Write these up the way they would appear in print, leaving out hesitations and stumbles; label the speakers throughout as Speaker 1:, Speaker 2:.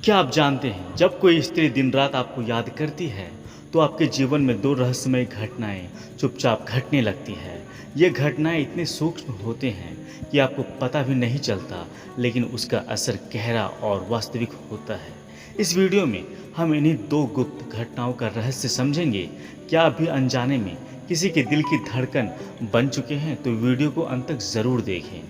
Speaker 1: क्या आप जानते हैं, जब कोई स्त्री दिन रात आपको याद करती है तो आपके जीवन में दो रहस्यमय घटनाएं चुपचाप घटने लगती है। ये घटनाएं इतने सूक्ष्म होते हैं कि आपको पता भी नहीं चलता, लेकिन उसका असर गहरा और वास्तविक होता है। इस वीडियो में हम इन्हीं दो गुप्त घटनाओं का रहस्य समझेंगे। क्या आप भी अनजाने में किसी के दिल की धड़कन बन चुके हैं? तो वीडियो को अंत तक ज़रूर देखें।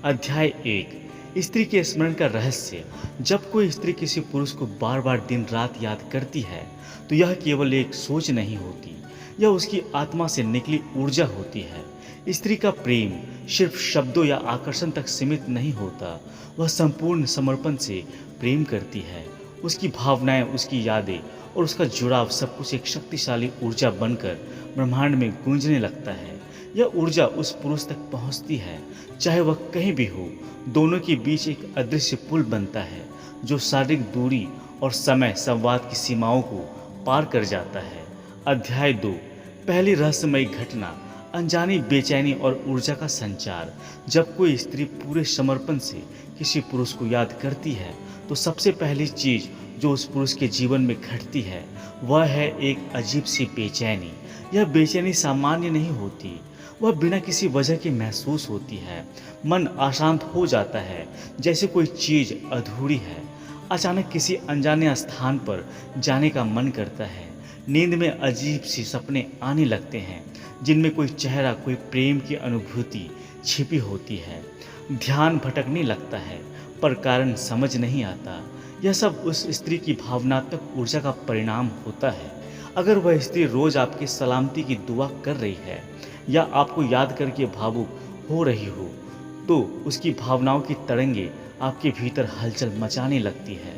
Speaker 1: अध्याय 1, स्त्री के स्मरण का रहस्य। जब कोई स्त्री किसी पुरुष को बार बार दिन रात याद करती है तो यह केवल एक सोच नहीं होती, यह उसकी आत्मा से निकली ऊर्जा होती है। स्त्री का प्रेम सिर्फ शब्दों या आकर्षण तक सीमित नहीं होता, वह संपूर्ण समर्पण से प्रेम करती है। उसकी भावनाएं, उसकी यादें और उसका जुड़ाव सब कुछ एक शक्तिशाली ऊर्जा बनकर ब्रह्मांड में गूंजने लगता है। यह ऊर्जा उस पुरुष तक पहुंचती है, चाहे वह कहीं भी हो। दोनों के बीच एक अदृश्य पुल बनता है जो शारीरिक दूरी और समय संवाद की सीमाओं को पार कर जाता है। अध्याय 2, पहली रहस्यमयी घटना, अनजानी बेचैनी और ऊर्जा का संचार। जब कोई स्त्री पूरे समर्पण से किसी पुरुष को याद करती है तो सबसे पहली चीज जो उस पुरुष के जीवन में घटती है वह है एक अजीब सी बेचैनी। यह बेचैनी सामान्य नहीं होती, वह बिना किसी वजह के महसूस होती है। मन अशांत हो जाता है, जैसे कोई चीज़ अधूरी है। अचानक किसी अनजाने स्थान पर जाने का मन करता है। नींद में अजीब सी सपने आने लगते हैं जिनमें कोई चेहरा, कोई प्रेम की अनुभूति छिपी होती है। ध्यान भटकने लगता है पर कारण समझ नहीं आता। यह सब उस स्त्री की भावनात्मक ऊर्जा का परिणाम होता है। अगर वह स्त्री रोज आपकी सलामती की दुआ कर रही है या आपको याद करके भावुक हो रही हो तो उसकी भावनाओं की तरंगे आपके भीतर हलचल मचाने लगती है।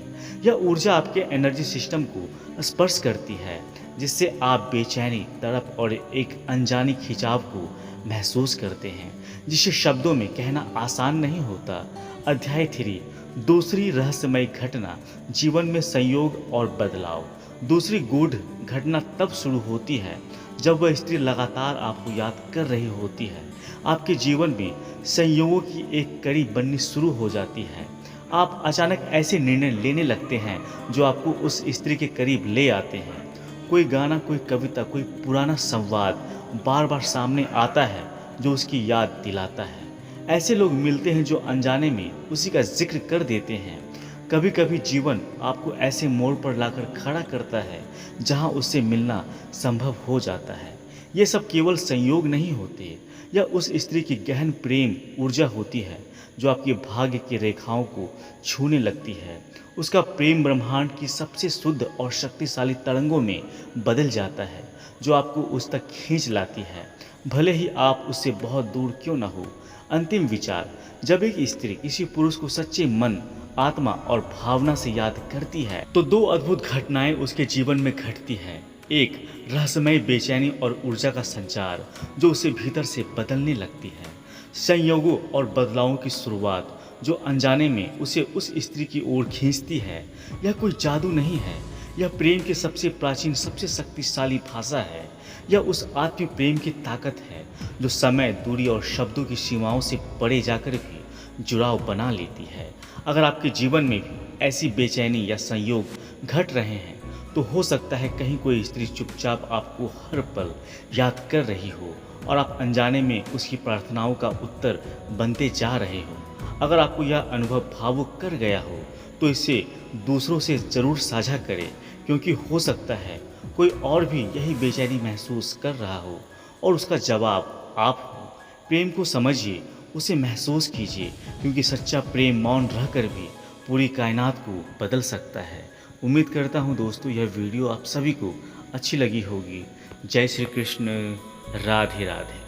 Speaker 1: यह ऊर्जा आपके एनर्जी सिस्टम को स्पर्श करती है, जिससे आप बेचैनी, तड़प और एक अनजानी खिंचाव को महसूस करते हैं, जिसे शब्दों में कहना आसान नहीं होता। अध्याय 3, दूसरी रहस्यमयी घटना, जीवन में संयोग और बदलाव। दूसरी गूढ़ घटना तब शुरू होती है जब वह स्त्री लगातार आपको याद कर रही होती है। आपके जीवन में संयोगों की एक कड़ी बननी शुरू हो जाती है। आप अचानक ऐसे निर्णय लेने लगते हैं जो आपको उस स्त्री के करीब ले आते हैं। कोई गाना, कोई कविता, कोई पुराना संवाद बार बार सामने आता है जो उसकी याद दिलाता है। ऐसे लोग मिलते हैं जो अनजाने में उसी का जिक्र कर देते हैं। कभी कभी जीवन आपको ऐसे मोड़ पर लाकर खड़ा करता है जहां उससे मिलना संभव हो जाता है। ये सब केवल संयोग नहीं होते, यह उस स्त्री की गहन प्रेम ऊर्जा होती है जो आपके भाग्य की रेखाओं को छूने लगती है। उसका प्रेम ब्रह्मांड की सबसे शुद्ध और शक्तिशाली तरंगों में बदल जाता है जो आपको उस तक खींच लाती है, भले ही आप उससे बहुत दूर क्यों न हो। अंतिम विचार, जब एक स्त्री किसी पुरुष को सच्चे मन, आत्मा और भावना से याद करती है तो दो अद्भुत घटनाएं उसके जीवन में घटती हैं। एक, रहस्यमय बेचैनी और ऊर्जा का संचार जो उसे भीतर से बदलने लगती है। संयोगों और बदलावों की शुरुआत जो अनजाने में उसे उस स्त्री की ओर खींचती है। यह कोई जादू नहीं है, यह प्रेम की सबसे प्राचीन, सबसे शक्तिशाली भाषा है। यह उस आत्मीय प्रेम की ताकत है जो समय, दूरी और शब्दों की सीमाओं से परे जाकर भी जुड़ाव बना लेती है। अगर आपके जीवन में भी ऐसी बेचैनी या संयोग घट रहे हैं तो हो सकता है कहीं कोई स्त्री चुपचाप आपको हर पल याद कर रही हो और आप अनजाने में उसकी प्रार्थनाओं का उत्तर बनते जा रहे हो। अगर आपको यह अनुभव भावुक कर गया हो तो इसे दूसरों से ज़रूर साझा करें, क्योंकि हो सकता है कोई और भी यही बेचैनी महसूस कर रहा हो और उसका जवाब आप हो। प्रेम को समझिए, उसे महसूस कीजिए, क्योंकि सच्चा प्रेम मौन रहकर भी पूरी कायनात को बदल सकता है। उम्मीद करता हूँ दोस्तों यह वीडियो आप सभी को अच्छी लगी होगी। जय श्री कृष्ण, राधे राधे।